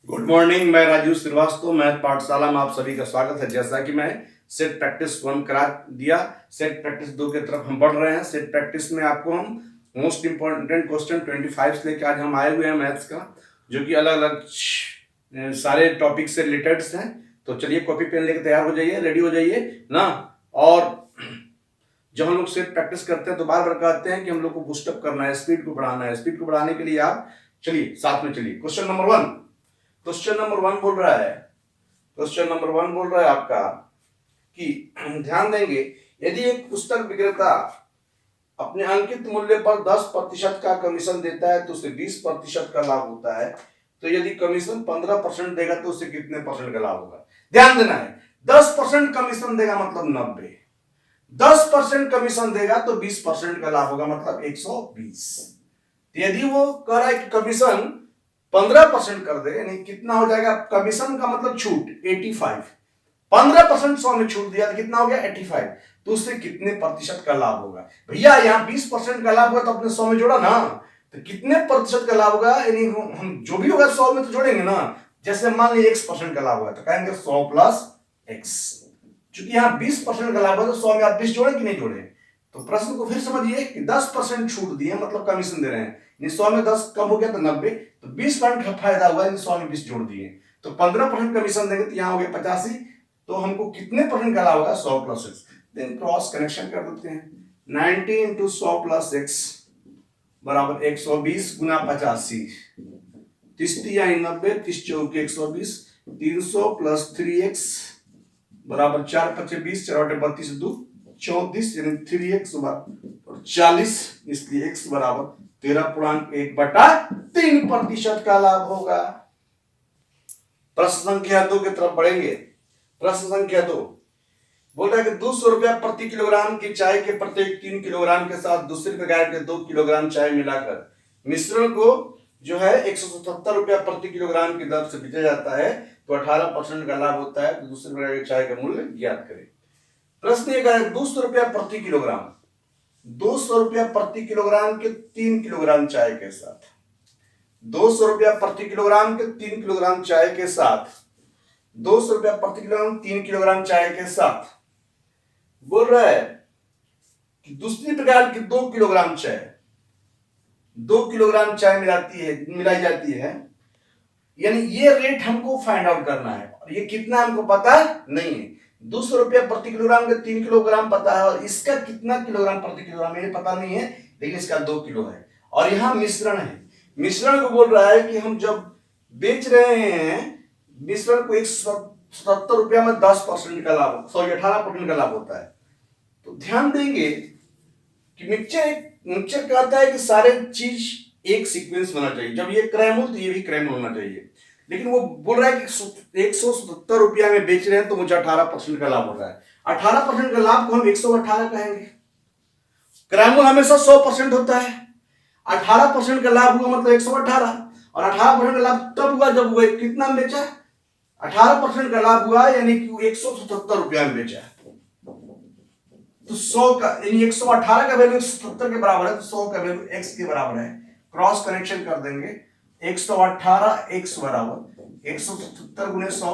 Good morning. मैं Rajiv Srivastava, math पाठशाला में आप सभी का स्वागत है। जैसा कि मैं सेट प्रैक्टिस 1 करा दिया, सेट प्रैक्टिस 2 की तरफ हम बढ़ रहे हैं। सेट प्रैक्टिस में आपको हम मोस्ट इंपॉर्टेंट क्वेश्चन 25 लेके आज हम आए हुए हैं मैथ्स का, जो कि अलग अलग सारे टॉपिक से रिलेटेड हैं। तो चलिए कॉपी पेन लेके तैयार हो जाइए, रेडी हो जाइए ना। और जब हम लोग सेट प्रैक्टिस करते हैं तो बार बार कहते हैं कि हम लोग को बूस्टअप करना है, स्पीड को बढ़ाना है। स्पीड को बढ़ाने के लिए आप चलिए साथ में चलिए। क्वेश्चन नंबर 1 बोल रहा है, क्वेश्चन नंबर 1 बोल रहा है आपका कि ध्यान देंगे, यदि एक पुस्तक विक्रेता अपने अंकित मूल्य पर 10% का कमीशन देता है तो उसे 20% का लाभ होता है। तो यदि कमीशन 15% देगा तो उसे कितने परसेंट का लाभ होगा? ध्यान देना है, 10% कमीशन देगा मतलब 90, 10% कमीशन देगा तो 20% का लाभ होगा मतलब 120। यदि वो कह रहा है कि कमीशन 15% कर दे, यानी कितना हो जाएगा? कमीशन का मतलब छूट 85, 15% 100 में छूट दिया तो कितना हो गया? 85। तो उससे कितने प्रतिशत का लाभ होगा? भैया यहाँ 20% का लाभ हुआ तो अपने 100 में जोड़ा ना, तो कितने प्रतिशत का लाभ होगा? यानी हम जो भी होगा 100 में तो जोड़ेंगे ना। जैसे मान लीजिए x% का लाभ हुआ तो कहेंगे 100 प्लस x। चूंकि यहाँ 20% का लाभ हुआ तो 100 में आप 20 जोड़े कि नहीं जोड़े? तो प्रश्न को फिर समझिए कि 10% छूट दिए मतलब कमीशन दे रहे हैं, 100 में 10 कम हो गया तो 90, तो 20% का फायदा हुआ, 100 में 20 जोड़ दिए तो 15% कमीशन देंगे तो यहाँ हो गया 85। तो हमको कितने परसेंट का लाभ होगा? 100 plus x. Then cross connection कर देते हैं, 90 इंटू 100 प्लस एक्स बराबर 120 गुना 85, 30 या 90, 30 चौके 120, 300 प्लस 3x बराबर 4 पचे 20, 4 32 2 34, यानी 3x बराबर 40, इसलिए x बराबर 13.1/3% का लाभ होगा। प्रश्न संख्या 2 की तरफ बढ़ेंगे। प्रश्न संख्या 2 बोल रहा है कि 200 रुपया प्रति किलोग्राम की चाय के प्रत्येक 3 किलोग्राम के साथ दूसरे प्रकार के 2 किलोग्राम चाय मिलाकर मिश्रण को जो है 177 रुपया प्रति किलोग्राम की दर से बेचा जाता है, तो 18% का लाभ होता है। तो दूसरे प्रकार के चाय का मूल्य ज्ञात करें। प्रश्न ये है 200 रुपया प्रति किलोग्राम, 200 रुपया प्रति किलोग्राम के 3 किलोग्राम चाय के साथ, 200 रुपया प्रति किलोग्राम के 3 किलोग्राम चाय के साथ, 200 रुपया प्रति किलोग्राम 3 किलोग्राम चाय के साथ बोल रहा है कि दूसरी प्रकार की 2 किलोग्राम चाय, 2 किलोग्राम चाय मिलाई जाती है। यानी ये रेट हमको फाइंड आउट करना है और ये कितना हमको पता नहीं है। 200 रुपया प्रति किलोग्राम के 3 किलोग्राम पता है और इसका कितना किलोग्राम प्रति किलोग्राम ये पता नहीं है, लेकिन इसका 2 किलो है। और यहाँ मिश्रण है, मिश्रण को बोल रहा है कि हम जब बेच रहे हैं मिश्रण को 177 रुपया में 10% का लाभ, 18% का लाभ होता है। तो ध्यान देंगे कि मिक्सचर कहता है कि सारे चीज एक सीक्वेंस होना चाहिए। जब ये क्रैमूल तो ये भी क्रैमूल होना चाहिए, लेकिन वो बोल रहा है कि 177 रुपया में बेच रहे हैं तो मुझे 18% का लाभ हो रहा है। 18% का लाभ को हम 118 कहेंगे। क्रैमूल हमेशा 100% होता है, 18% का लाभ हुआ मतलब 118, और 18% का लाभ तब हुआ जब वो कितना में बेचा? 18% का लाभ हुआ यानी कि 177 रुपया में बेचा। तो 100 का यानी 118 का वैल्यू 177 के बराबर है, तो 100 का वैल्यू x के बराबर है। क्रॉस कनेक्शन कर देंगे, 118 x बराबर 177 गुने 100,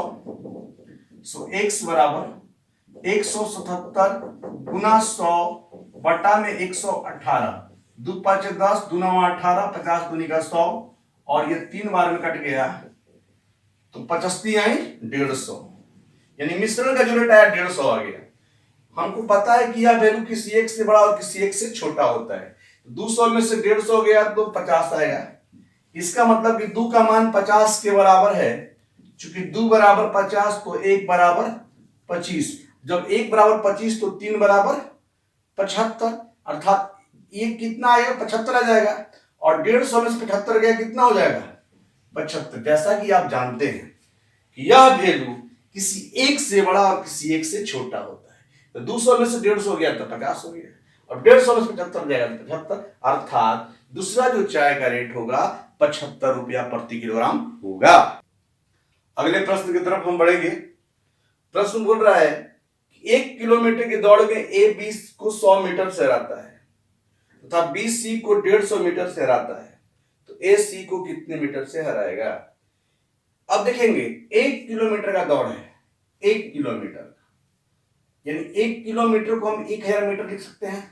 सो x बराबर 177 गुना 100 बटा में 118, 2 5 10, 2 9 18, 50 दूनी का 100, और ये 3 बार में कट गया तो 85 आई 150, यानी मिश्रण का जो रेट आया 150 आ गया। हमको पता है कि यह वैल्यू किसी एक से बड़ा और किसी एक से छोटा होता है। 200 में से 150 गया तो 50 आएगा। इसका मतलब कि 2 का मान 50 के बराबर है। चूंकि 2 बराबर 50 तो 1 बराबर 25, जब 1 बराबर 25 तो 3 बराबर 75, अर्थात ये कितना आएगा? 75 आ जाएगा। और 150 में से 75 गया कितना हो जाएगा? 75। जैसा कि आप जानते हैं कि यह वैल्यू किसी एक से बड़ा और किसी एक से छोटा होता है। तो 200 में से 150 गया तो 50 हो गया, और 150 में से 75 जाएगा तो 75, अर्थात दूसरा जो चाय का रेट होगा 75 रुपया प्रति किलोग्राम होगा। अगले प्रश्न की तरफ हम बढ़ेंगे। प्रश्न बोल रहा है कि 1 किलोमीटर की दौड़ में ए 20 को 100 मीटर से हराता है तथा बी सी को 150 मीटर से हराता है, तो ए सी को कितने मीटर से हराएगा? अब देखेंगे 1 किलोमीटर का दौड़ है, 1 किलोमीटर, यानी 1 किलोमीटर को हम 1000 मीटर लिख सकते हैं।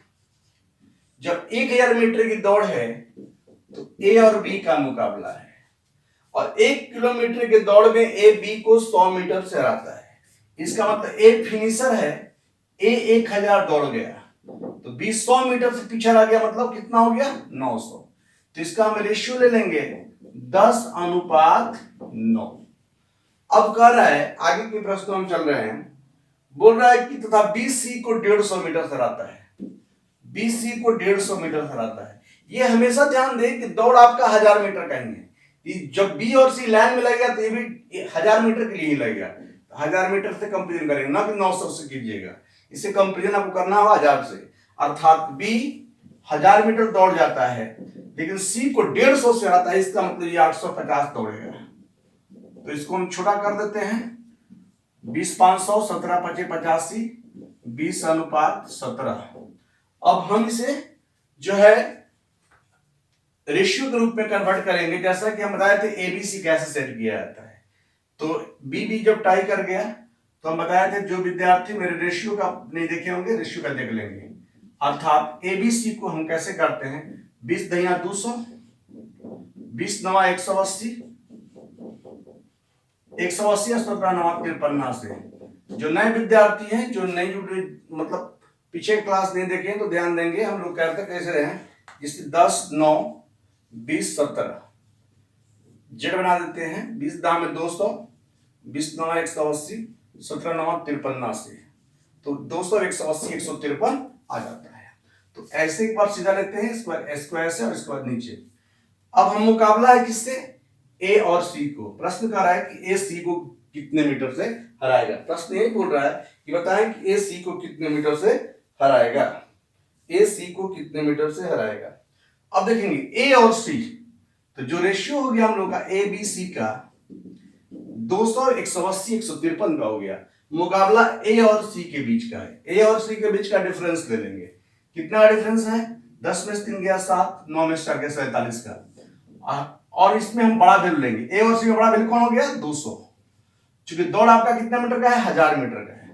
जब 1000 मीटर की दौड़ है तो ए और बी का मुकाबला है, और 1 किलोमीटर की दौड़ में ए बी को 100 मीटर से हराता है। इसका मतलब ए फिनिशर है, ए 1000 दौड़ गया तो बी 100 मीटर से पीछे रह गया, मतलब कितना हो गया 900। तो इसका हम रेशियो ले लेंगे 10:9। अब कह रहा है, आगे के प्रश्न हम चल रहे हैं, बोल रहा है कि तथा बीसी को 150 मीटर से हराता है, बीसी को 150 मीटर से हराता है। ये हमेशा ध्यान दें कि दौड़ आपका 1000 मीटर का ही है। जब बी और सी लाइन में लगेगा तो ये भी 1000 मीटर के लिए ही लगेगा, 1000 मीटर से कंपेरिजन करेंगे, ना कि 900 से कीजिएगा। इससे कंपेरिजन आपको करना होगा 1000 से, अर्थात बी 1000 मीटर दौड़ जाता है लेकिन सी को 150 से हराता है, इसका मतलब ये 850 दौड़ेगा। तो इसको हम छोटा कर देते हैं, 20/500, 17×5=85, 20:17। अब हम इसे जो है रेशियो के रूप में कन्वर्ट करेंगे, जैसा कि हम बताए थे एबीसी कैसे सेट किया जाता है। तो बी जब टाई कर गया तो हम बताए थे, जो विद्यार्थी मेरे रेशियो का नहीं देखे होंगे रेशियो का देख लेंगे। अर्थात एबीसी को हम कैसे करते हैं, 20×200, 20×9 180, 180 और 17×9 53 से। जो नए विद्यार्थी हैं, जो नई मतलब पीछे क्लास नहीं देखे तो ध्यान देंगे, हम लोग कहते कैसे रहे, जिससे 10, 9, 20, 17 जेड बना देते हैं, 20 में 200, 20×9 180, 17×9 53 से। तो 200, 180, 153 आ जाता है। तो ऐसे एक बार सीधा लेते हैं, स्क्वायर से और इसके बाद नीचे। अब हम मुकाबला है किससे, ए और सी को। प्रश्न कर रहा है कि ए सी को कितने मीटर से हराएगा। प्रश्न यही बोल रहा है कि बताएं कि ए सी को कितने मीटर से हराएगा, ए सी को कितने मीटर से हराएगा। अब देखेंगे ए और सी, तो जो रेशियो हो गया हम लोग का ए बी सी का 200, 180, 153 का हो गया। मुकाबला ए और सी के बीच का है, ए और सी के बीच का डिफरेंस ले लेंगे। कितना डिफरेंस है, 10 में से 3 गया 7, 9 में से 4 गया 47 का। और इसमें हम बड़ा वैल्यू लेंगे, ए और सी में बड़ा वैल्यू कौन हो गया 200। चूंकि दौड़ आपका कितना मीटर का है, 1000 मीटर का है,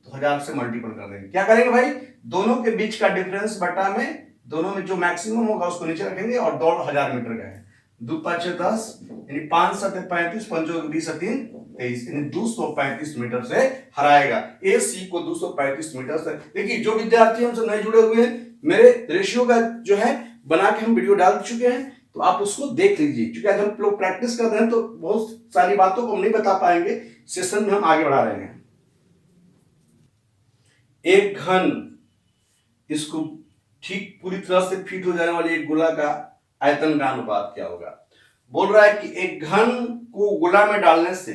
तो 1000 से मल्टीपल कर देंगे। क्या करेंगे भाई, दोनों के बीच का डिफरेंस बटा में दोनों में जो मैक्सिमम होगा उसको नीचे रखेंगे, और दौड़ 1000 मीटर का है। 2×5 = 10, यानी 5×7 = 35, 5×2 = 20, 3 23, यानी 235 मीटर से हराएगा। ए सी को 235 मीटर से। देखिए जो विद्यार्थी हमसे नहीं जुड़े हुए हैं, मेरे रेशियो का जो है बना के हम वीडियो डाल चुके हैं, तो आप उसको देख लीजिए। क्योंकि आज हम लोग प्रैक्टिस कर रहे हैं तो बहुत सारी बातों को हम नहीं बता पाएंगे, सेशन में हम आगे बढ़ा रहे हैं। एक घन, इसको ठीक पूरी तरह से फिट हो जाने वाली एक गोला का आयतन का अनुपात क्या होगा। बोल रहा है कि एक घन को गोला में डालने से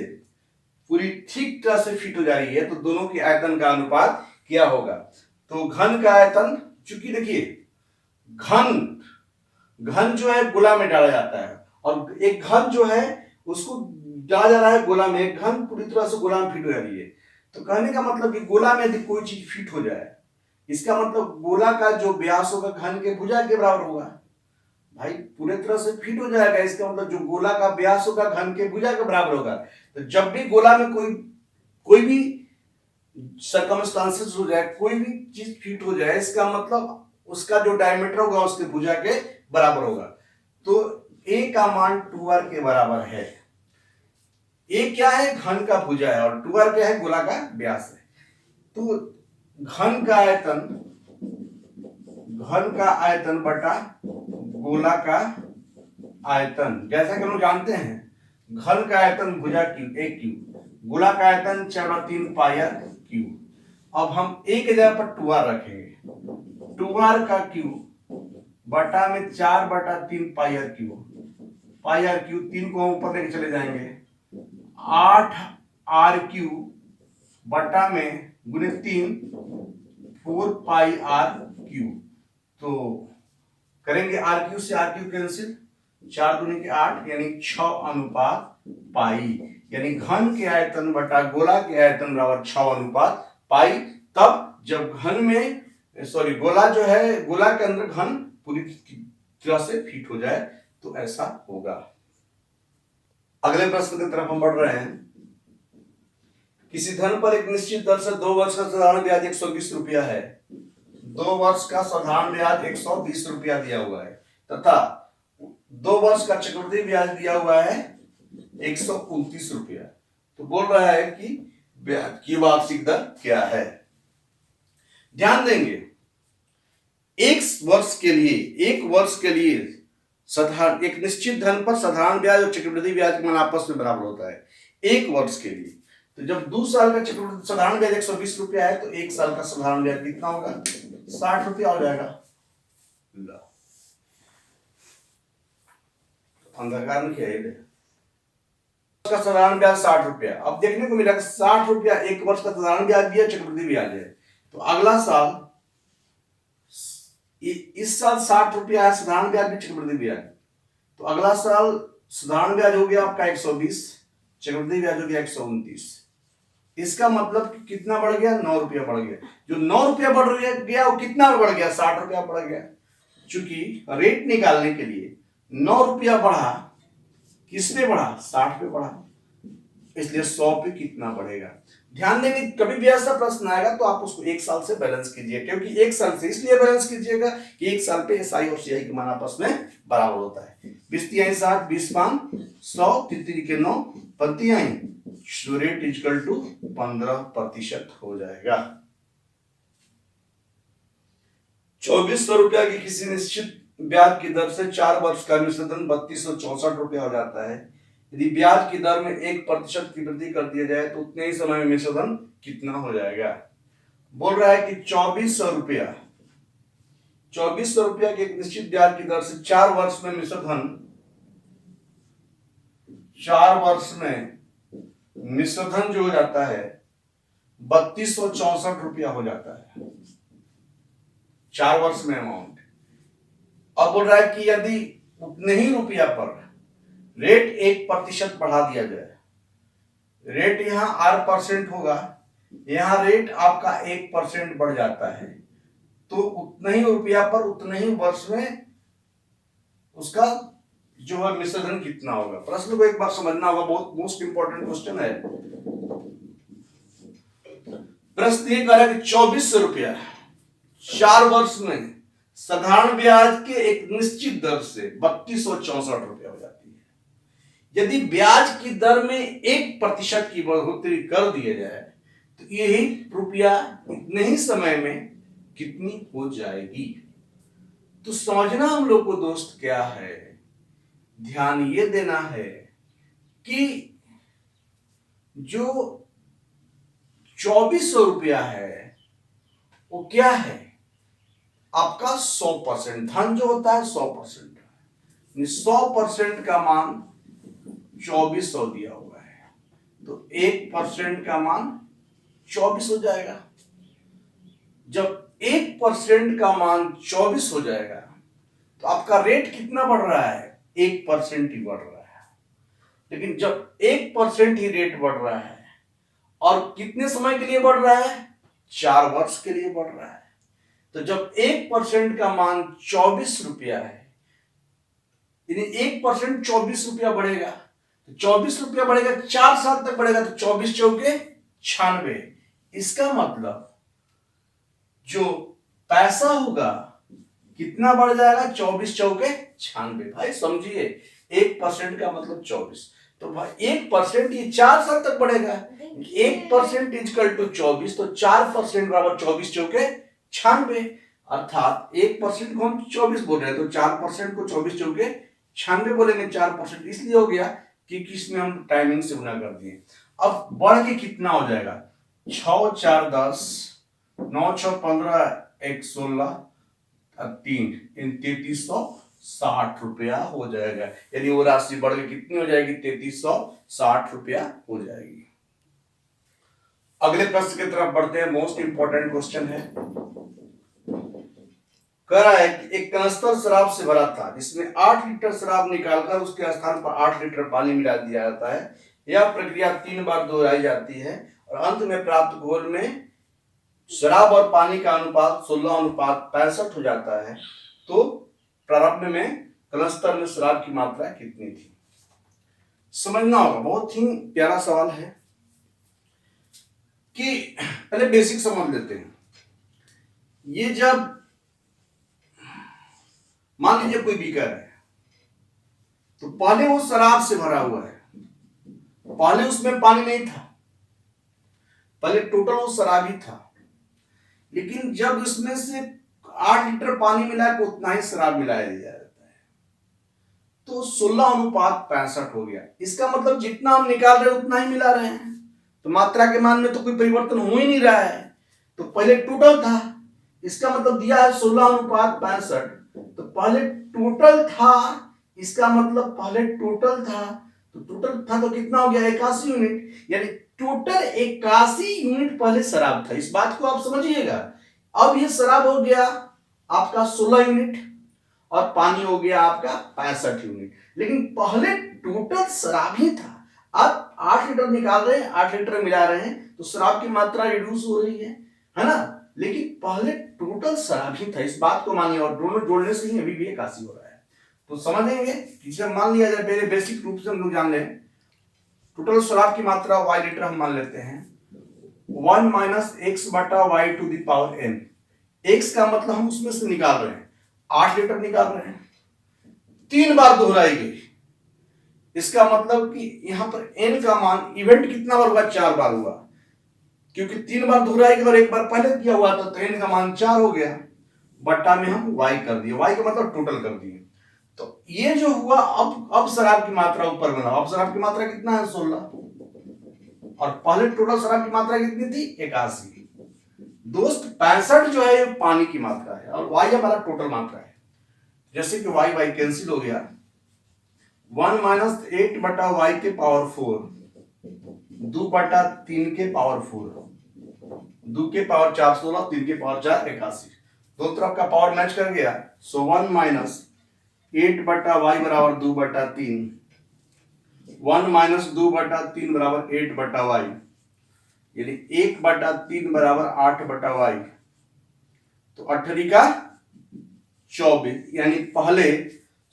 पूरी ठीक तरह से फिट हो जा रही है, तो दोनों के आयतन का अनुपात क्या होगा। तो घन का आयतन, चूंकि देखिए घन जो है गोला में डाला जाता है, और एक घन जो है उसको डाला जा रहा है गोला में। एक घन पूरी तरह से गोला में फिट हो जा रही है, तो कहने का मतलब कि गोला में यदि कोई चीज फिट हो जाए, इसका मतलब गोला का जो व्यास होगा घन के भुजा के बराबर होगा। भाई पूरे तरह से फिट हो जाएगा, इसका मतलब जो गोला का व्यास होगा घन के भुजा के बराबर होगा। तो जब भी गोला में कोई भी सर्कमस्टांसेस हो जाए, कोई भी चीज फिट हो जाए, इसका मतलब उसका जो डायमीटर होगा उसके भुजा के बराबर होगा। तो ए का मान 2r के बराबर है। ए क्या है, घन का भुजा है, और 2r क्या है, गोला का व्यास है। तो घन का आयतन बटा गोला का आयतन, जैसा कि हम लोग जानते हैं घन का आयतन भुजा क्यूब, एक क्यूब, गोला का आयतन 4/3 पाई क्यूब। अब हम ए के जगह पर 2r रखेंगे, 2r का क्यूब बटा में 4/3 पाई r क्यूब, 3 को हम ऊपर लेके चले जाएंगे, 8r क्यूब बटा में गुने 3 4 पाई r क्यूब। तो करेंगे r क्यूब से r क्यूब कैंसिल, 4 दूनी के 8, यानी 6:पाई, यानी घन के आयतन बटा गोला के आयतन बराबर 6:पाई। तब जब गोला जो है, गोला के अंदर घन पूरी तरह से फिट हो जाए तो ऐसा होगा। अगले प्रश्न की तरफ हम बढ़ रहे हैं। किसी धन पर एक निश्चित दर से 2 वर्ष का साधारण ब्याज 120 रुपया है। 2 वर्ष का साधारण ब्याज 120 रुपया दिया हुआ है तथा 2 वर्ष का चक्रवृद्धि ब्याज दिया हुआ है 129 रुपया। तो बोल रहा है कि ब्याज की वार्षिक दर क्या है। ध्यान देंगे, एक वर्ष के लिए साधारण एक निश्चित धन पर साधारण ब्याज और चक्रवृद्धि ब्याज का मान आपस में बराबर होता है 1 वर्ष के लिए। तो जब 2 साल का चक्रवृद्धि साधारण ब्याज 120 रुपया है तो 1 साल का साधारण ब्याज कितना होगा? 60 रुपया हो जाएगा। अंधकार में क्या है का साधारण ब्याज 60 रुपया। अब देखने को मिला 60 रुपया 1 वर्ष का साधारण ब्याज भी है, चक्रवृद्धि ब्याज है। तो अगला साल इस साल 60 रुपया है साधारण ब्याज भी चक्रवृद्धि ब्याज, तो अगला साल साधारण ब्याज हो गया आपका 120, चक्रवृद्धि ब्याज हो गया 129। इसका मतलब कितना बढ़ गया? 9 रुपया बढ़ गया। जो 9 रुपया बढ़ गया वो कितना बढ़ गया? 60 रुपया बढ़ गया। चूंकि रेट निकालने के लिए 9 रुपया बढ़ा, किस पे बढ़ा? 60 पे बढ़ा, इसलिए 100 पे कितना बढ़ेगा। ध्यान देंगे, कभी भी ऐसा प्रश्न आएगा तो आप उसको 1 साल से बैलेंस कीजिए, क्योंकि 1 साल से इसलिए बैलेंस कीजिएगा कि 1 साल पे एसआई और सीआई के मान आपस में बराबर होता है। 20 तिहाई 60, 20 पांच 100, 3 के 9, 5 तिहाई, रेट इक्वल टू 15% हो जाएगा। 2400 रुपया की किसी निश्चित ब्याज की दर से 4 वर्ष का मिश्रधन 3264 रुपया हो जाता है। यदि ब्याज की दर में 1% की वृद्धि कर दिया जाए तो उतने ही समय में मिश्रधन कितना हो जाएगा? बोल रहा है कि 2400 रुपया के एक निश्चित ब्याज की दर से 4 वर्ष में मिश्रधन 4 वर्ष में मिश्रधन जो हो जाता है 3264 रुपया हो जाता है 4 वर्ष में अमाउंट। अब बोल रहा है कि यदि उतने ही रुपया पर रेट 1% बढ़ा दिया जाए, रेट यहां 8% होगा, यहां रेट आपका 1% बढ़ जाता है, तो उतने ही रुपया पर उतने ही वर्ष में उसका जो है मिश्रधन कितना होगा। प्रश्न को एक बार समझना होगा, बहुत मोस्ट इंपॉर्टेंट क्वेश्चन है। प्रश्न ये कह रहा है कि 2400 रुपया 4 वर्ष में साधारण ब्याज के एक निश्चित दर से 3264 रुपया हो जाती है। यदि ब्याज की दर में 1% की बढ़ोतरी कर दिया जाए तो यही रुपया इतने ही समय में कितनी हो जाएगी। तो समझना हम लोग को दोस्त क्या है, ध्यान ये देना है कि जो 2400 रुपया है वो क्या है? आपका 100% धन जो होता है 100%, 100% का मान 2400 दिया हुआ है, तो 1% का मान 24 हो जाएगा। जब 1% का मान 24 हो जाएगा तो आपका रेट कितना बढ़ रहा है? 1% ही बढ़ रहा है। लेकिन जब 1% ही रेट बढ़ रहा है और कितने समय के लिए बढ़ रहा है? 4 वर्ष के लिए बढ़ रहा है, तो जब 1% का मान 24 रुपया है, यानी 1% 24 रुपया बढ़ेगा, तो 24 रुपया बढ़ेगा, 4 साल तक बढ़ेगा, तो 24 चौके 96। इसका मतलब जो पैसा होगा कितना बढ़ जाएगा? 24 चौके 96। भाई समझिए, 1% का मतलब 24, तो भाई 1% ये 4 साल तक बढ़ेगा। 1% इक्वल टू 24, तो 4% बराबर 24 चौके 96, अर्थात 1% को हम 24 बोल रहे हैं, तो 4% को 24 चौके 96 बोलेंगे। 4% इसलिए हो गया कि किसमें हम टाइमिंग से गुना कर दिए। अब बढ़ के कितना हो जाएगा? 6 4 10, 9 6 15, 1 16, 3 3360 रुपया हो जाएगा। यदि वो राशि बढ़ के कितनी हो जाएगी? 3360 रुपया हो जाएगी। अगले प्रश्न की तरफ बढ़ते हैं, मोस्ट इंपॉर्टेंट क्वेश्चन है। कह रहा है कि एक कनस्तर शराब से भरा था जिसमें 8 लीटर शराब निकालकर उसके स्थान पर 8 लीटर पानी मिला दिया जाता है। यह प्रक्रिया 3 बार दोहराई जाती है और अंत में प्राप्त घोल में शराब और पानी का अनुपात 16:65 हो जाता है। तो प्रारंभ में कनस्तर में शराब की मात्रा कितनी थी? समझना होगा, बहुत ही प्यारा सवाल है कि पहले बेसिक समझ लेते हैं। ये जब मान लीजिए कोई बीकर है, तो पहले वो शराब से भरा हुआ है, पहले उसमें पानी नहीं था, पहले टोटल वो शराब ही था, लेकिन जब इसमें से 8 लीटर पानी मिला तो उतना ही शराब मिलाया जाता है, तो 16:65 हो गया। इसका मतलब जितना हम निकाल रहे हैं उतना ही मिला रहे हैं, तो मात्रा के मान में तो कोई परिवर्तन हो ही नहीं रहा है। तो पहले टोटल था, इसका मतलब दिया है 16:65, तो पहले टोटल था, इसका मतलब पहले टोटल था, तो टोटल था तो कितना हो गया 81 यूनिट, यानी टोटल 81 यूनिट पहले शराब था। इस बात को आप समझिएगा। अब ये शराब हो गया आपका 16 यूनिट और पानी हो गया आपका 65 यूनिट, लेकिन पहले टोटल शराब ही था। अब 8 लीटर निकाल रहे हैं, 8 लीटर मिला रहे हैं, तो शराब की मात्रा रिड्यूस हो रही है ना, लेकिन पहले टोटल शराब ही था। इस बात को मानिए, और दोनों जोड़ने से ही अभी भी 81 हो रहा है। तो समझेंगे कि जब मान लिया जाए, पहले बेसिक रूप से हम लोग जान लें, टोटल शराब की मात्रा y लीटर हम मान लेते हैं 1 माइनस एक्स बटा y to the power n। x का मतलब हम उसमें से निकाल रहे हैं, 8 लीटर निकाल रहे हैं, 3 बार दोहराई गई। इसका मतलब कि यहां पर n का मान इवेंट कितना बार हुआ, 4 बार हुआ, क्योंकि 3 बार दोहराई गई और 1 बार पहले किया हुआ था, तो n का मान 4 हो गया। बट्टा में हम y कर दिए, y का मतलब टोटल कर दिए। तो ये जो हुआ, अब शराब की मात्रा ऊपर बना। अब शराब की मात्रा कितना है 16, और पहले टोटल शराब की मात्रा कितनी थी 81। दोस्त 65 जो है ये पानी की मात्रा है, और y हमारा टोटल मात्रा है। जैसे कि y कैंसिल हो गया, 1 माइनस 8 बटा वाई के पावर 4, 2 बटा 3 के पावर 4, 2 के पावर 4 16, 3 के पावर 4 81। दो तरफ का पावर मैच कर गया। सो 1 माइनस 8 बटा वाई बराबर 2 बटा 3, 1 माइनस 2 बटा 3 बराबर 8 बटा वाई, यानी 1 बटा 3 बराबर 8 बटा वाई। तो 8 का 24, यानी पहले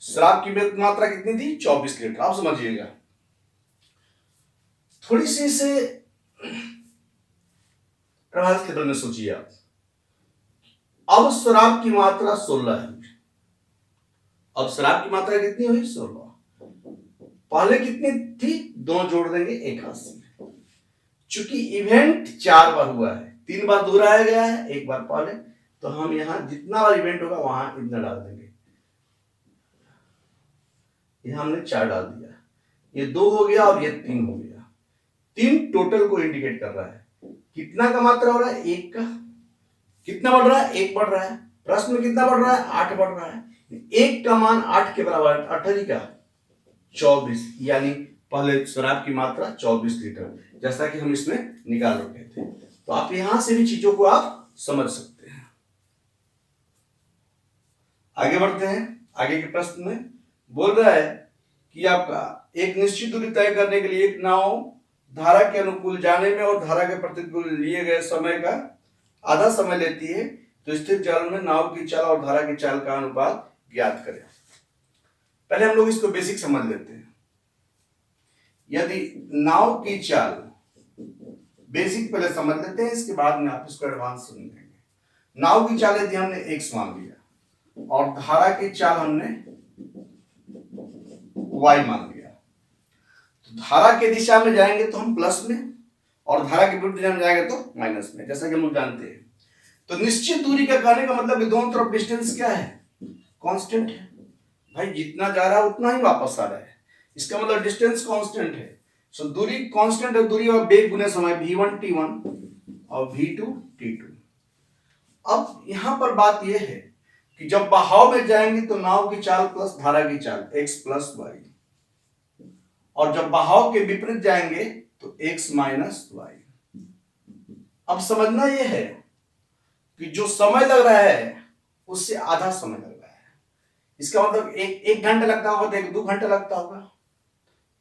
शराब की मात्रा कितनी थी 24 लीटर। आप समझिएगा, थोड़ी सी से प्रभावित क्षेत्र में सोचिए आप। अब शराब की मात्रा 16 है, अब शराब की मात्रा कितनी हुई 16, पहले कितनी थी, 2 जोड़ देंगे 81। चूंकि इवेंट 4 बार हुआ है, 3 बार दोहराया गया है, 1 बार पहले, तो हम यहां जितना बार इवेंट होगा वहां इतना डाल देंगे। यहां हमने 4 डाल दिया, ये 2 हो गया और ये 3 हो गया। 3 टोटल को इंडिकेट कर रहा है। कितना का मात्रा हो रहा है 1 का, कितना बढ़ रहा है 1 बढ़ रहा है। प्रश्न में कितना बढ़ रहा है 8 बढ़ रहा है। 1 का मान 8 के बराबर, 8 का 24, यानी पहले शराब की मात्रा 24 लीटर, जैसा कि हम इसमें निकाल रखे थे। तो आप यहां से भी चीजों को आप समझ सकते हैं। आगे बढ़ते हैं। आगे के प्रश्न में बोल रहा है कि आपका एक निश्चित दूरी तय करने के लिए एक नाव धारा के अनुकूल जाने में और धारा के प्रतिकूल लिए गए समय का आधा समय लेती है, तो स्थिर जल में नाव की चाल और धारा की चाल का अनुपात ज्ञात करें। पहले हम लोग इसको बेसिक समझ लेते हैं। यदि नाव की चाल, बेसिक पहले समझ लेते हैं, इसके बाद में आप इसको एडवांस समझेंगे। नाव की चाल यदि हमने x मान लिया और धारा की चाल हमने y मान लिया, तो धारा के दिशा में जाएंगे तो हम प्लस में, और धारा के विरुद्ध दिशा में जाएंगे तो माइनस में, जैसा कि हम लोग जानते हैं। तो निश्चित दूरी का कहने का मतलब दोनों तरफ डिस्टेंस क्या है, कांस्टेंट है। भाई जितना जा रहा है उतना ही वापस आ रहा है, इसका मतलब डिस्टेंस कांस्टेंट है। सो दूरी कांस्टेंट है, दूरी और वेग गुने समय v1 t1 और v2 t2। अब यहां पर बात यह है कि जब बहाव में जाएंगे तो नाव की चाल प्लस धारा की चाल x प्लस y, और जब बहाव के विपरीत जाएंगे तो x माइनस y। अब समझना यह है कि जो समय लग रहा है उससे आधा समय लग रहा है। इसका मतलब एक घंटा लगता होगा तो 1-2 घंटा लगता होगा।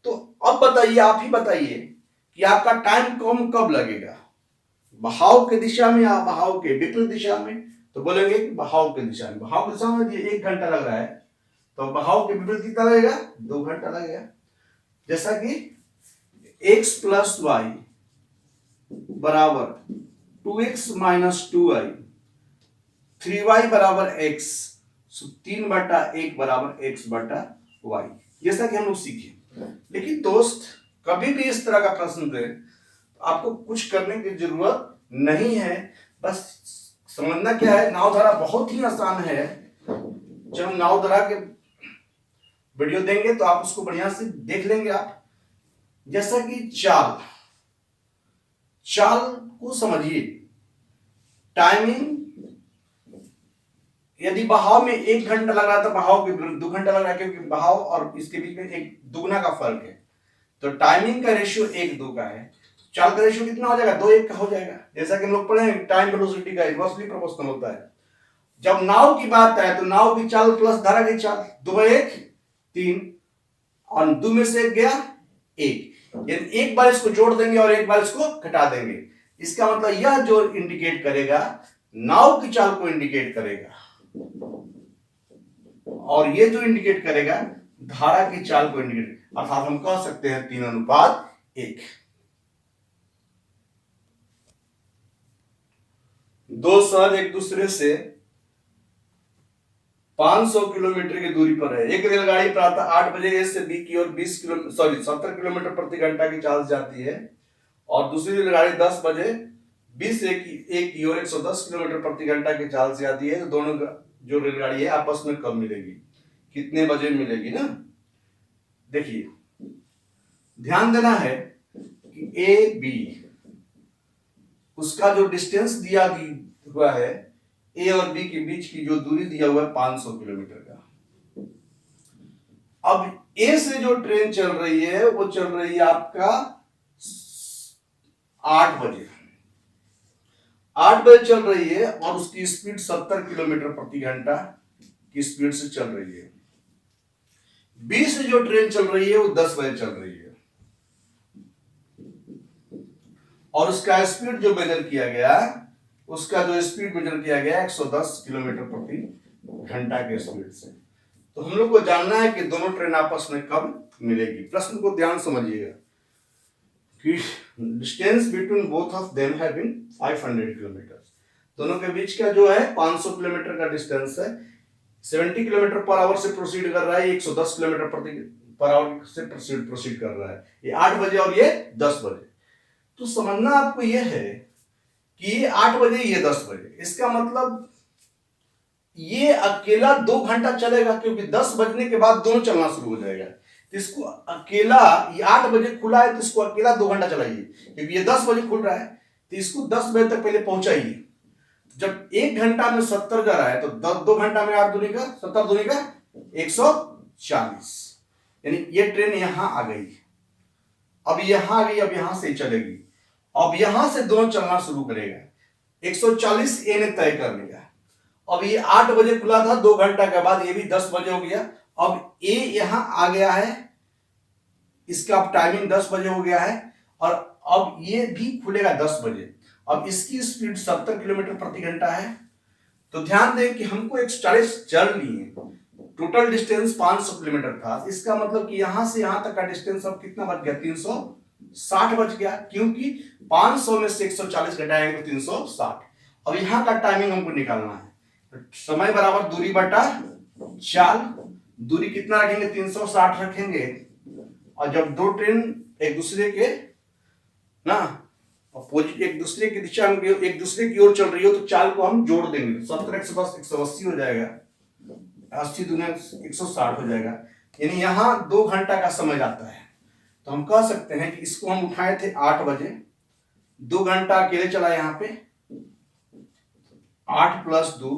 तो अब बताइए, आप ही बताइए कि आपका टाइम कब लगेगा, बहाव की दिशा में या बहाव के विपरीत दिशा में। तो बोलेंगे कि बहाव की दिशा में। बहाव की दिशा में 1 घंटा लग रहा है, तो बहाव के विपरीत कितना लगेगा 2 घंटा लगेगा। जैसा कि x प्लस वाई बराबर 2x माइनस 2y, 3y बराबर x, 3/1 बराबर x बटा वाई, जैसा कि हम लोग सीखे। लेकिन दोस्त कभी भी इस तरह का प्रश्न दे आपको कुछ करने की जरूरत नहीं है, बस समझना क्या है, नावधारा बहुत ही आसान है। जब हम नावधारा के वीडियो देंगे तो आप उसको बढ़िया से देख लेंगे आप। जैसा कि चाल को समझिए, टाइमिंग, यदि बहाव में 1 घंटा लग रहा था, बहाव के विरुद्ध 2 घंटा लग रहा है, क्योंकि बहाव और इसके बीच में एक दुगना का फर्क है, तो टाइमिंग का रेशियो 1:2 का है, चाल का रेशियो कितना हो जाएगा, 2:1 का हो जाएगा। जैसा कि हम लोग पढ़े हैं टाइम वेलोसिटी का इनवर्सली प्रोपोर्शनल होता है। जब नाव की बात आए तो नाव की चाल प्लस धारा की चाल, 2:1 3, और 2 में से 1 गया 1, यानी एक बार इसको जोड़ देंगे और एक बार इसको घटा देंगे। इसका मतलब यह जो इंडिकेट करेगा नाव की चाल को इंडिकेट करेगा, और ये जो इंडिकेट करेगा धारा की चाल को इंडिकेट, अर्थात हम कह सकते हैं 3:1। दो शहर एक दूसरे से 500 किलोमीटर की दूरी पर है। एक रेलगाड़ी प्रातः 8 बजे ए से बी की ओर 70 किलोमीटर प्रति घंटा की चाल से जाती है, और दूसरी रेलगाड़ी 10 बजे 20 ए की ओर 110 किलोमीटर प्रति घंटा की चाल से आती है। तो दोनों जो रेलगाड़ी है आपस में कब मिलेगी, कितने बजे मिलेगी ना। देखिए ध्यान देना है कि ए बी, उसका जो डिस्टेंस दिया हुआ है, ए और बी के बीच की जो दूरी दिया हुआ है 500 किलोमीटर का। अब ए से जो ट्रेन चल रही है वो चल रही है आपका 8 बजे, 8 बजे चल रही है, और उसकी स्पीड 70 किलोमीटर प्रति घंटा की स्पीड से चल रही है। बी से जो ट्रेन चल रही है वो 10 बजे चल रही है, और उसका स्पीड जो मेजर किया गया, उसका जो स्पीड मेजर किया गया 110 किलोमीटर प्रति घंटा के स्पीड से। तो हम लोग को जानना है कि दोनों ट्रेन आपस में कब मिलेगी। प्रश्न को ध्यान समझिएगा कि distance between both of them have been 500 kilometre, दोनों के बीच का जो है 500 किलोमीटर का डिस्टेंस है। 70 किलोमीटर पर आवर से प्रोसीड कर रहा है, 110 किलोमीटर पर आवर से प्रोसीड कर रहा है। ये 8 बजे और ये 10 बजे। तो समझना आपको यह है कि ये 8 बजे, ये 10 बजे, इसका मतलब ये अकेला 2 घंटा चलेगा, क्योंकि 10 बजने के बाद दोनों चलना शुरू हो जाएगा। तो इसको अकेला, ये 8 बजे खुला है तो इसको अकेला 2 घंटा चलाइए, क्योंकि ये 10 बजे खुल रहा है, तो इसको 10 बजे तक पहले पहुंचाइए। जब 1 घंटा में 70 जा रहा है तो 2 घंटा में 8 दूनी का 70 दूनी का 140, यानी ये ट्रेन यहां आ गई, अब यहां आ गई, अब यहां से चलेगी, अब यहां से दोनों चलना शुरू करेगा। 140 ए ने तय कर लिया। अब ये 8 बजे खुला था, 2 घंटा के बाद ये भी 10 बजे हो गया। अब ए यहां आ गया है, इसका अब टाइमिंग 10 बजे हो गया है, और अब ये भी खुलेगा 10 बजे। अब इसकी स्पीड 70 किलोमीटर प्रति घंटा है। तो ध्यान दें कि हमको 140 चल लिए, टोटल डिस्टेंस 500 किलोमीटर था। इसका मतलब कि यहां से यहां तक का डिस्टेंस अब कितना बच गया, 360 बच गया, क्योंकि 500 में से 140 घटाएंगे तो 360। अब यहां का टाइमिंग हमको निकालना है। समय बराबर दूरी बटा चाल, दूरी कितना रखेंगे, 360 रखेंगे, और जब दो ट्रेन एक दूसरे के ना अपोजिट, एक दूसरे की दिशा में, एक दूसरे की ओर चल रही हो, तो चाल को हम जोड़ देंगे। 70 110 180 हो जाएगा, 80 दूनी 160 हो जाएगा, यानी यहां 2 घंटा का समय जाता है। तो हम कह सकते हैं कि इसको हम उठाए थे 8 बजे, 2 घंटा अकेले चला यहाँ पे, 8 + 2,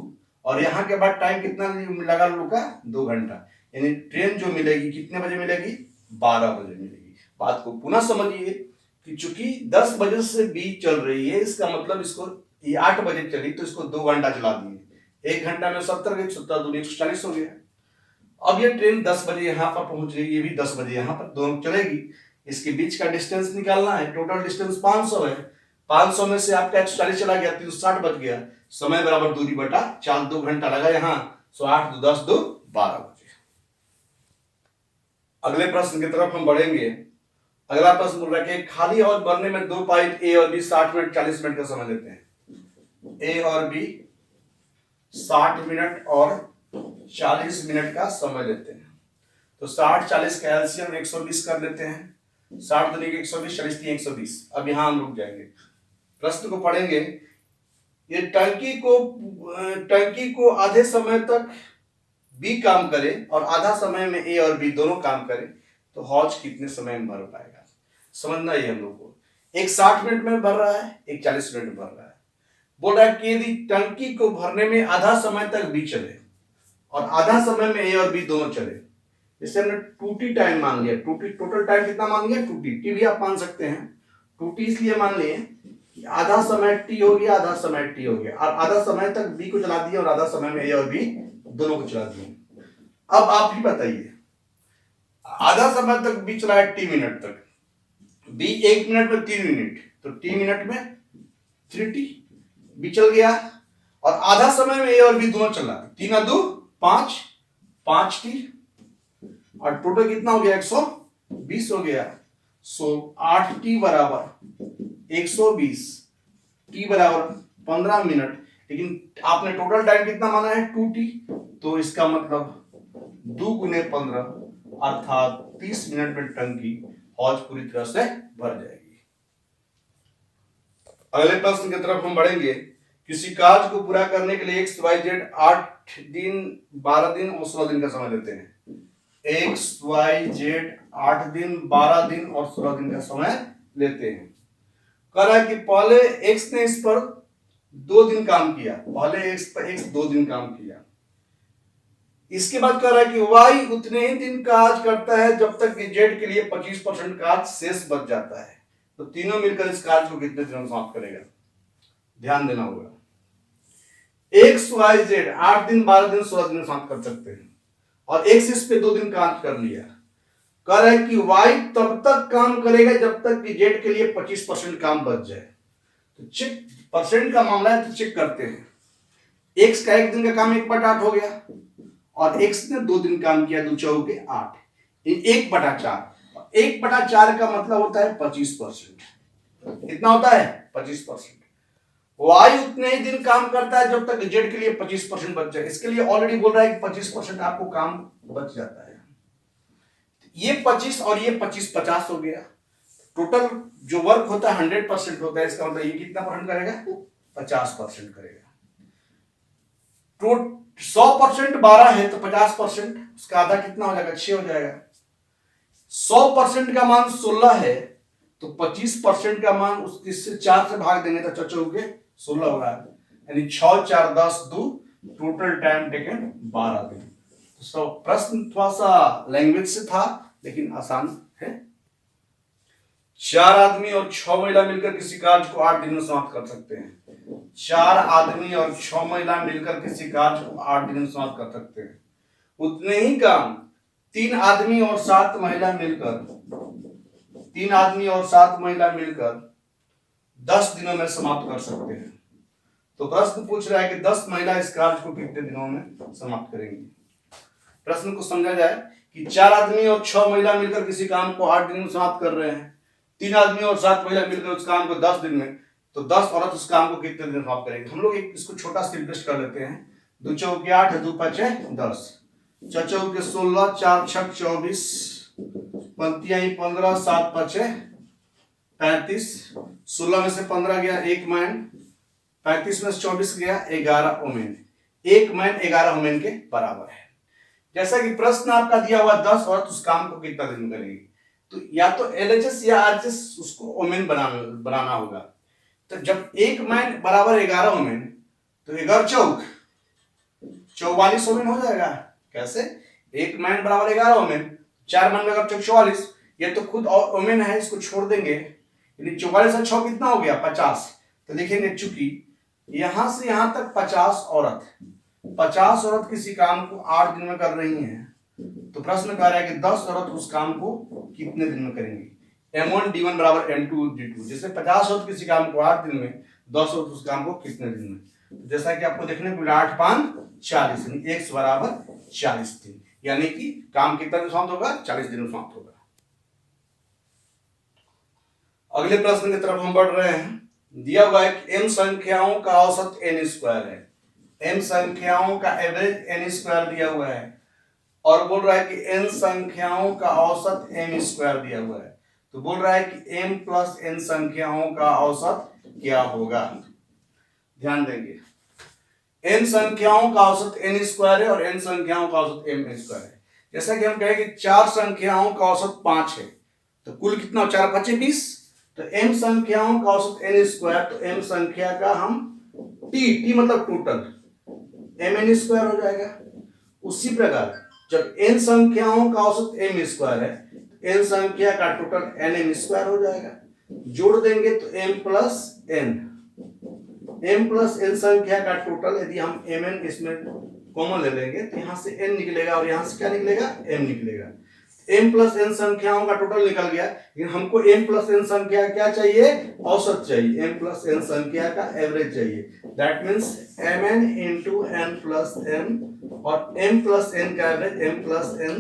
और यहां के बाद टाइम कितना लगा लोग का, 2 घंटा, यानी ट्रेन जो मिलेगी कितने बजे मिलेगी, 12 बजे मिलेगी। बात को पुनः समझिए कि चूंकि 10 बजे से बी चल रही है, इसका मतलब इसको ये 8 बजे चली तो इसको 2 घंटा चला दिए, 1 घंटा में 70 गए, 70 दूनी 140 हो गया। अब ये ट्रेन 10 बजे यहां पर पहुंच रही है, ये भी 10 बजे यहां पर, दोनों चलेगी। इसके बीच का डिस्टेंस निकालना है, टोटल डिस्टेंस 500 है, 500 में से आपका 140 चला गया, 360 बच गया। समय बराबर दूरी बटा चाल, 2 घंटा लगा यहां, 8 × 2 = 10 × 2 = 12 बजे। अगले प्रश्न की तरफ हम बढ़ेंगे। अगला प्रश्न बोल रहा है कि खाली हौज भरने में दो पाइप ए और बी 60 मिनट 40 मिनट का समय लेते हैं। ए और बी 60 मिनट और 40 मिनट का समय लेते हैं। तो 60 40 का एलसीएम 120 कर लेते हैं। 60 दूनी 120, 40 3 120। अब यहां हम रुक जाएंगे, प्रश्न को पढ़ेंगे। ये टंकी को आधे समय तक बी काम करे और आधा समय में ए और बी दोनों काम करे तो हौज कितने समय में भर पाएगा, समझना ही हम लोग को। एक 60 मिनट में भर रहा है, एक 40 मिनट में भर रहा है। बोल रहा है कि यदि टंकी को भरने में आधा समय तक बी चले और आधा समय में ए और बी दोनों चले, जैसे हमने 2t टाइम मान लिया। 2t टोटल टाइम कितना मान लिया, 2t। टी भी आप मान सकते हैं। 2t इसलिए मान लिए कि आधा समय टी हो गया, आधा समय टी हो गया, और आधा समय तक बी को चला दिया और आधा समय में ए और बी दोनों को चला दिया। अब आप ही बताइए, आधा समय तक बी चला है टी मिनट तक, बी 1 मिनट में 3 मिनट, तो टी मिनट में 3t बी चल गया। और आधा समय में ए और बी दोनों चला, 3 2 5 5t, और टोटल कितना हो गया, 120 हो गया। सो 8t बराबर 120, t बराबर 15 मिनट। लेकिन आपने टोटल टाइम कितना माना है, 2t, तो इसका मतलब 2 गुने 15 अर्थात 30 मिनट में टंकी हौज पूरी तरह से भर जाएगी। अगले प्रश्न की तरफ हम बढ़ेंगे। किसी कार्य को पूरा करने के लिए XYZ 8 दिन 12 दिन और 16 दिन का समय लेते हैं। XYZ 8 दिन 12 दिन और 16 दिन का समय लेते हैं। कह रहा है कि पहले X ने इस पर 2 दिन काम किया, पहले X पर X 2 दिन काम किया। इसके बाद कह रहा है कि Y उतने ही दिन काज करता है जब तक कि Z के लिए 25% काज शेष बच जाता है। तो तीनों मिलकर इस कार्य को कितने दिनों में समाप्त करेगा, ध्यान देना होगा। XYZ 8 दिन 12 दिन 16 दिन में समाप्त कर सकते हैं, और X इस पे 2 दिन काम कर लिया। कह रहा है कि Y तब तक काम करेगा जब तक कि Z के लिए 25% काम बच जाए। तो चेक परसेंट का मामला है, तो चेक करते हैं। X का 1 दिन का काम 1/8 हो गया, और X ने 2 दिन काम किया, 2 चौके 8, 1/4। 1/4 का मतलब होता है 25%। कितना होता है, 25%। Y उतने ही दिन काम करता है जब तक Z के लिए 25% बच जाए। इसके लिए ऑलरेडी बोल रहा है कि 25% आपको काम बच जाता है। ये 25 और ये 25 50 हो गया। टोटल जो वर्क होता है 100% होता है। इसका मतलब ये कितना परसेंट करेगा, 50% करेगा। तो 100% 12 है तो 50% उसका आधा कितना हो जाएगा, 6 हो जाएगा। 100% का मान 16 है तो 25% का मान उससे 4 से भाग देंगे तो चचो के 16 होगा, यानी 6 4 10 2, टोटल टाइम टेकन 12 दिन। तो प्रश्न थोड़ा सा लैंग्वेज से था लेकिन आसान है। 4 आदमी और 6 महिला मिलकर किसी कार्य को 8 दिन में समाप्त कर सकते हैं। 4 आदमी और 6 महिला मिलकर किसी कार्य को 8 दिन में समाप्त कर सकते हैं। उतने ही काम 3 आदमी और 7 महिला मिलकर 10 दिनों में समाप्त कर सकते हैं। तो प्रश्न पूछ रहा है कि 10 महिला इस कार्य को कितने दिनों में समाप्त करेंगी। प्रश्न को समझा जाए कि 4 आदमी और 6 महिला मिलकर किसी काम को 8 दिन में समाप्त कर रहे हैं। 3 आदमी और 7 महिला मिलकर उस काम को 10 दिन में, तो 10 औरत उस काम को कितने दिन में समाप्त करेंगे। हम लोग इसको छोटा सिंपलिस्ट कर लेते हैं। 2 चौके 8, 2 5 10, 4 चौके 16, 4 6 24, पंक्तियां 15, 7 5 35, 16 में से 15 गया, 1 मैन, 35 में से 24 गया, 11 वुमेन। 1 मैन 11 वुमेन के बराबर है। जैसा कि प्रश्न आपका दिया हुआ 10 औरत उस काम को कितना दिन में करेगी, तो या तो LHS या RHS उसको वुमेन बनाना होगा। तो जब 1 मैन बराबर 11 वुमेन, तो 11 चौक 44 वुमेन हो जाएगा। कैसे, 1 मैन बराबर 11 वुमेन, 4 मैन का चौक 44, ये तो खुद और वुमेन है, इसको छोड़ देंगे, यानी 44 और 6 कितना हो गया, 50। तो देखेंगे चूंकि यहां से यहां तक 50 औरत किसी काम को 8 दिन में कर रही हैं, तो प्रश्न कह रहा है कि 10 औरत उस काम को कितने दिन में करेंगी। M1 D1 बराबर M2 D2। जैसे 50 औरत किसी काम को 8 दिन में, 10 औरत उस काम को कितने दिन में। जैसा कि आपको देखने को मिला 8 5 40, यानी X बराबर 40 दिन। यानी कि काम कितना दिन समाप्त होगा, 40 दिन में समाप्त होगा। अगले प्रश्न की तरफ हम बढ़ रहे हैं। दिया हुआ है कि m संख्याओं का औसत n स्क्वायर है। m संख्याओं का एवरेज n स्क्वायर दिया हुआ है और बोल रहा है कि n संख्याओं का औसत m स्क्वायर दिया हुआ है। तो बोल रहा है कि m प्लस n संख्याओं का औसत क्या होगा। ध्यान देंगे, n संख्याओं का औसत n स्क्वायर है और n संख्याओं का औसत m स्क्वायर है। जैसा कि हम कहें कि 4 संख्याओं का औसत 5 है, तो कुल कितना, 4 5 20। तो m संख्याओं का औसत n स्क्वायर, तो m संख्या का हम t मतलब टोटल mn स्क्वायर हो जाएगा। उसी प्रकार जब n संख्याओं का औसत m स्क्वायर है, n संख्या का टोटल nm स्क्वायर हो जाएगा। जोड़ देंगे तो m प्लस n संख्या का टोटल, यदि हम mn इसमें कॉमन ले लेंगे तो यहां से n निकलेगा और यहां से क्या निकलेगा, m निकलेगा। m प्लस n संख्याओं का टोटल निकल गया, लेकिन हमको m प्लस n संख्या क्या चाहिए, औसत चाहिए। m प्लस n संख्या का एवरेज चाहिए। That means mn into n plus n, और m प्लस n का एवरेज m प्लस n,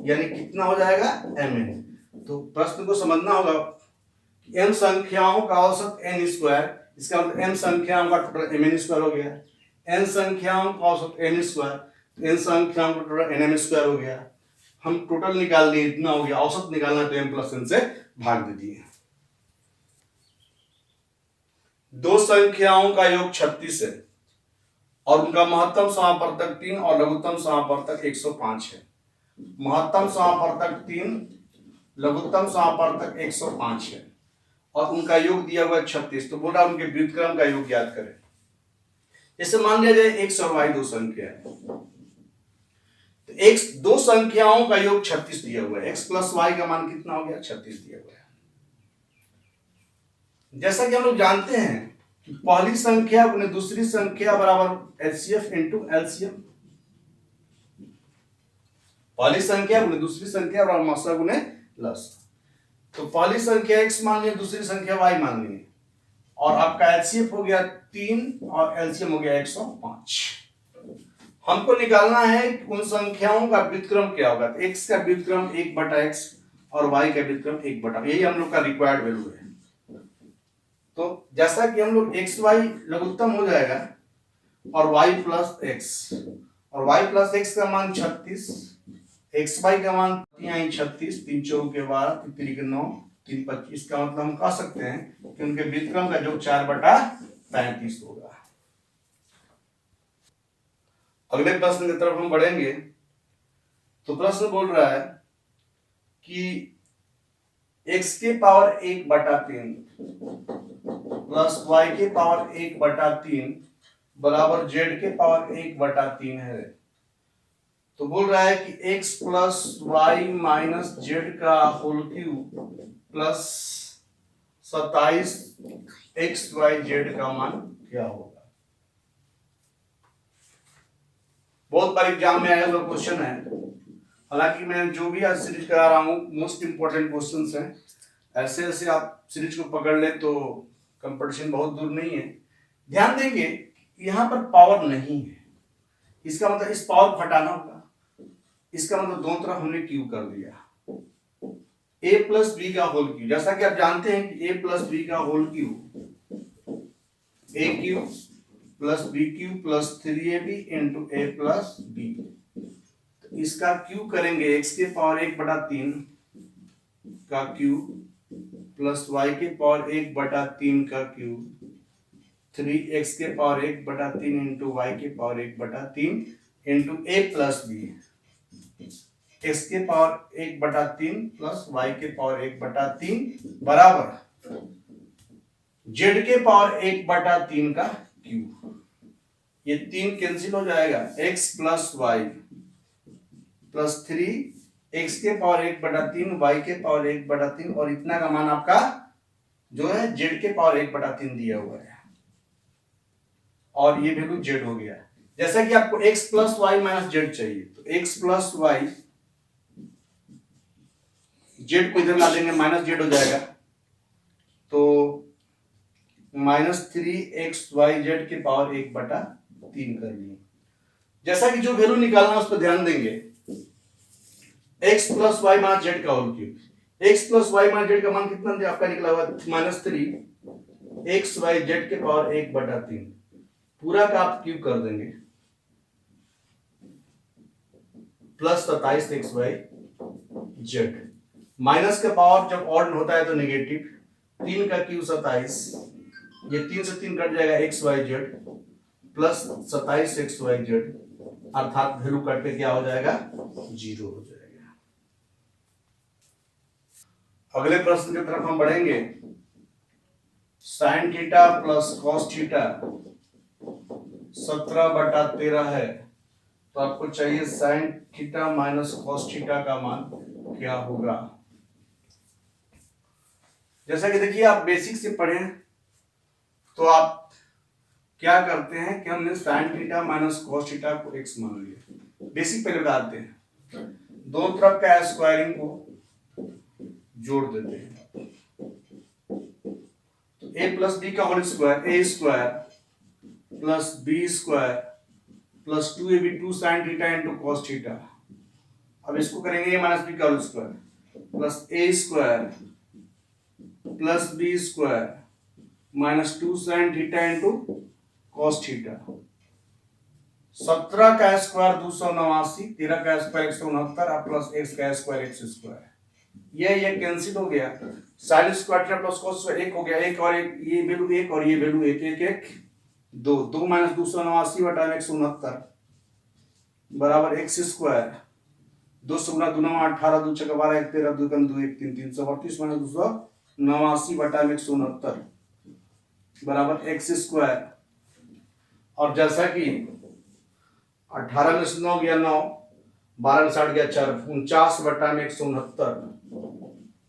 यानी कितना हो जाएगा, mn। तो प्रश्न को समझना होगा, m संख्याओं का औसत n स्क्वायर, इसका मतलब m संख्याओं का टोटल mn स्क्वायर हो गया। n संख्याओं का औसत n स्क्वायर, n संख्याओं का टोटल nm स्क्वायर हो गया। हम टोटल निकाल लिए, इतना हो गया। औसत निकालना तो m प्लस n से भाग दीजिए। दो संख्याओं का योग 36 है और उनका महत्तम समापवर्तक 3 और लघुत्तम समापवर्तक 105 है। महत्तम समापवर्तक 3, लघुत्तम समापवर्तक 105 है और उनका योग दिया हुआ है 36। तो बोल रहा है उनके व्युत्क्रम का योग ज्ञात करें। जैसे मान लिया जाए x और y दो संख्या है, तो x दो संख्याओं का योग 36 दिया हुआ है। x प्लस y का मान कितना हो गया, 36 दिया हुआ है। जैसा कि हम लोग जानते हैं कि पहली संख्या गुने दूसरी संख्या बराबर एचसीएफ इंटू एलसीएम। पहली संख्या गुने दूसरी संख्या बराबर मौसा गुने लस। तो पहली संख्या x मान लिया, दूसरी संख्या y मान ली, और आपका एचसीएफ हो गया 3 और एलसीएम हो गया 105। हमको निकालना है कि उन संख्याओं का व्युत्क्रम क्या होगा। तो x का व्युत्क्रम 1/x और y का व्युत्क्रम 1/, यही हम लोग का रिक्वायर्ड वैल्यू है। तो जैसा कि हम लोग x y लघुत्तम हो जाएगा और y प्लस x, और y प्लस x का मान 36, x y का मान 36, 3 4 के 12, 3 के 9, 3 25। का मतलब हम कह सकते हैं कि उनके व्युत्क्रम का योग 4/35 होगा। अगले प्रश्न की तरफ हम बढ़ेंगे। तो प्रश्न बोल रहा है कि x के पावर 1/3 प्लस y के पावर 1/3 बराबर z के पावर 1/3 है। तो बोल रहा है कि x plus y minus z का होल क्यूब प्लस 27 xyz का मान क्या होगा। बहुत बार एग्जाम में आया हुआ क्वेश्चन है। हालांकि मैं जो भी आज सीरीज करा रहा हूँ मोस्ट इंपोर्टेंट क्वेश्चंस हैं। ऐसे ऐसे आप सीरीज को पकड़ ले तो कंपटीशन बहुत दूर नहीं है। ध्यान देंगे यहाँ पर पावर नहीं है, इसका मतलब इस पावर को हटाना होगा। इसका मतलब दोनों तरफ हमने क्यूब कर दिया। a प्लस बी का होल क्यूब, जैसा कि आप जानते हैं कि a प्लस बी का whole cube a cube plus b cube plus 3ab into a plus b. तो इसका क्यूब करेंगे x के पावर 1/3 का क्यूब प्लस y के पावर 1/3 का क्यूब 3x के पावर 1/3 इंटू y के power 1/3 into a plus b. x के पावर 1/3 प्लस y के पावर 1/3 बराबर z के पावर 1/3 का क्यूब। ये 3 कैंसिल हो जाएगा। x plus y plus 3 x के पावर 1/3 y के पावर 1/3 और इतना का मान आपका जो है z के पावर 1/3 दिया हुआ है और ये वैल्यू z हो गया। जैसा कि आपको x plus y minus z चाहिए, तो x प्लस वाई z को इधर ला देंगे, माइनस z हो जाएगा। तो -3 xyz के पावर 1/3 कर लिए। जैसा कि जो वैल्यू निकालना है उस पर ध्यान देंगे। x plus y minus z का whole cube. x plus y minus z का मान कितना दिया आपका निकला हुआ -3 एक्स वाई जेड के पावर 1/3 पूरा का आप क्यूब कर देंगे plus 27 x y z. Minus का पावर जब ऑड होता है तो नेगेटिव, 3 का क्यूब 27, ये 3 से 3 कट जाएगा x y z plus 27 x y z, अर्थात वैल्यू कट के क्या हो जाएगा 0 हो जाएगा। अगले प्रश्न की तरफ हम बढ़ेंगे। Sign theta plus cos theta 17/13 है, तो आपको चाहिए sine theta minus cos theta का मान क्या होगा। जैसा कि देखिए आप बेसिक से पढ़े तो आप क्या करते हैं कि हमने sine theta minus cos theta को x मान लिया। बेसिक पहले बताते हैं, दोनों तरफ का स्क्वायरिंग को जोड़ देते हैं, तो a प्लस बी का whole square a square plus b square plus 2ab 2 sine theta into cos theta. अब इसको करेंगे a माइनस बी का whole square plus a square plus b square minus 2 sine theta into cos theta. 17 का square 289, 13 का square 169 plus x का square x square, ये cancel हो गया। Sine square theta plus cos square 1 हो गया, एक और एक, ये वैल्यू 1 और ये वैल्यू 1, 1 1 2, 2 माइनस 289 बटा 169 बराबर x स्क्वायर, 2 से गुना 2 9 18 2 6 12 1 13 2 कम 2 1 3 338 माइनस 289 बटा 169 बराबर x स्क्वायर। और जैसा कि 18 में से 9 गया 9, 12 में 60 गया 4, 49 बटा 169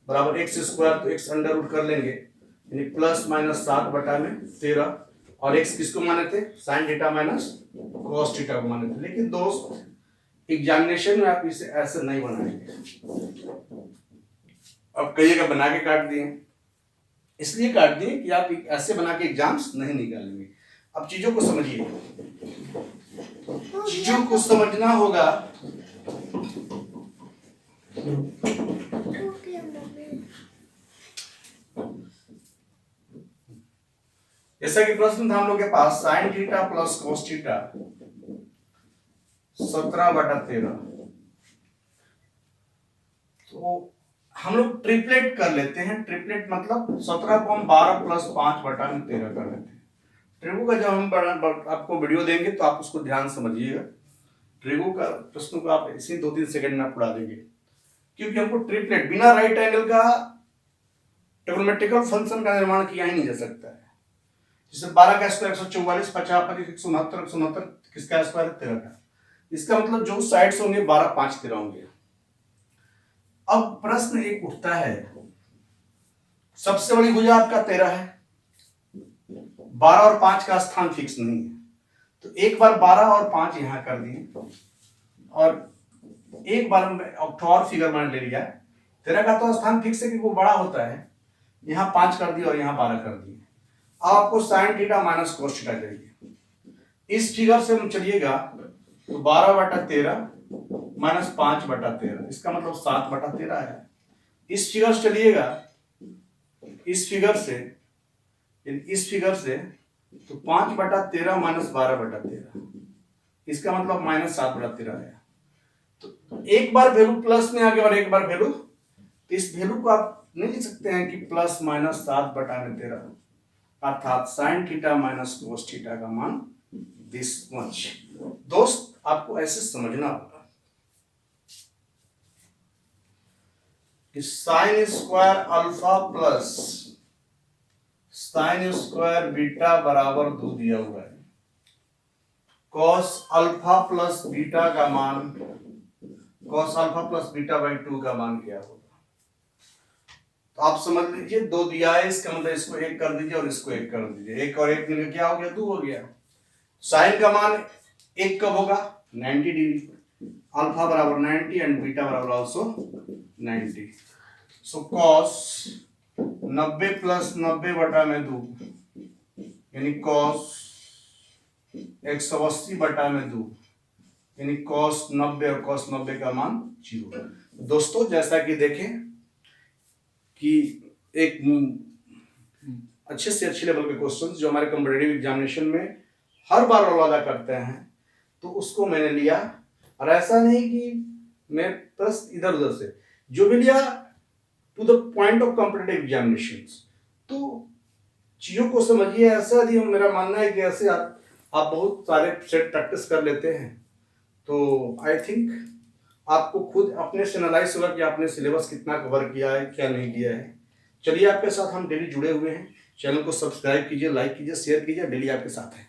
बराबर x स्क्वायर, तो x अंडर रूट कर लेंगे यानी प्लस माइनस 7 बटा में 13, और x किसको माने थे sine theta minus cos theta को माने थे। लेकिन दोस्त एग्जामिनेशन में आप इसे ऐसे नहीं बनाएंगे। अब कहिएगा बना के काट दिए, इसलिए काट दिए कि आप ऐसे बना के एग्जाम्स नहीं निकालेंगे। अब चीजों को समझिए, चीजों को समझना होगा। जैसा कि प्रश्न था हम लोग के पास sine theta plus cos theta 17/13, तो हम लोग ट्रिपलेट कर लेते हैं। ट्रिपलेट मतलब 17 को हम 12 प्लस 5/13 कर लेते हैं। ट्रिगो का जब हम आपको वीडियो देंगे तो आप उसको ध्यान समझिएगा। ट्रिगो का प्रश्न को आप इसी 2-3 सेकंड में उड़ा देंगे, क्योंकि हमको ट्रिपलेट बिना राइट एंगल का ट्रिग्नोमेट्रिकल फंक्शन का निर्माण किया ही नहीं जा सकता है। जैसे 12 का स्क्वायर 144, 50 25 169, 169 किसका स्क्वायर 13 का, इसका मतलब जो साइड्स होंगे 12 5 13 होंगे। अब प्रश्न एक उठता है, सबसे बड़ी भुजा आपका 13 है, 12 और 5 का स्थान फिक्स नहीं है, तो एक बार 12 और 5 यहां कर दिए और एक बार और फिगर मान ले लिया। 13 का तो स्थान फिक्स है कि वो बड़ा होता है, यहां 5 कर दिया और यहां 12 कर दिए। अब आपको sine theta minus cos theta चाहिए। इस फिगर से हम चलिएगा तो 12/13 माइनस 5/13, इसका मतलब 7/13 है। इस फिगर से चलिएगा, इस फिगर से तो 5/13 माइनस 12/13, इसका मतलब माइनस 7/13 है। तो एक बार वैल्यू प्लस में आ गया और एक बार वैल्यू, तो इस वैल्यू को आप नहीं लिख सकते हैं कि प्लस माइनस 7/13, अर्थात sine theta minus cos theta का मान दिस मच। दोस्त आपको ऐसे समझना होगा कि sine square alpha plus sine square beta बराबर 2 दिया हुआ है। कॉस अल्फा प्लस बीटा का मान, cos alpha plus beta by 2 का मान क्या होगा। तो आप समझ लीजिए 2 दिया है, इसका मतलब इसको 1 कर दीजिए और इसको 1 कर दीजिए, 1 और 1 मिलकर क्या हो गया 2 हो गया। साइन का मान 1 कब होगा 90 डिग्री, अल्फा बराबर 90 एंड बीटा बराबर आल्सो 90। सो कॉस 90 प्लस 90/2 यानी कॉस 180/2 यानी cos 90 और cos 90 का मान 0। दोस्तों जैसा कि देखें कि एक अच्छे से अच्छे लेवल के क्वेश्चंस जो हमारे कॉम्पिटिटिव एग्जामिनेशन में हर बार रोल अदा करते हैं, तो उसको मैंने लिया। और ऐसा नहीं कि मैं प्रश्न इधर उधर से, जो भी लिया to the point of competitive examination. तो चीजों को समझिए, ऐसा नहीं, मेरा मानना है कि ऐसे आप बहुत सारे सेट प्रैक्टिस कर लेते हैं तो आई थिंक आपको खुद अपने से एनालाइज होगा कि आपने सिलेबस कितना कवर किया है, क्या नहीं किया है। चलिए, आपके साथ हम डेली जुड़े हुए हैं। चैनल को सब्सक्राइब कीजिए, लाइक कीजिए, शेयर कीजिए, डेली आपके साथ हैं।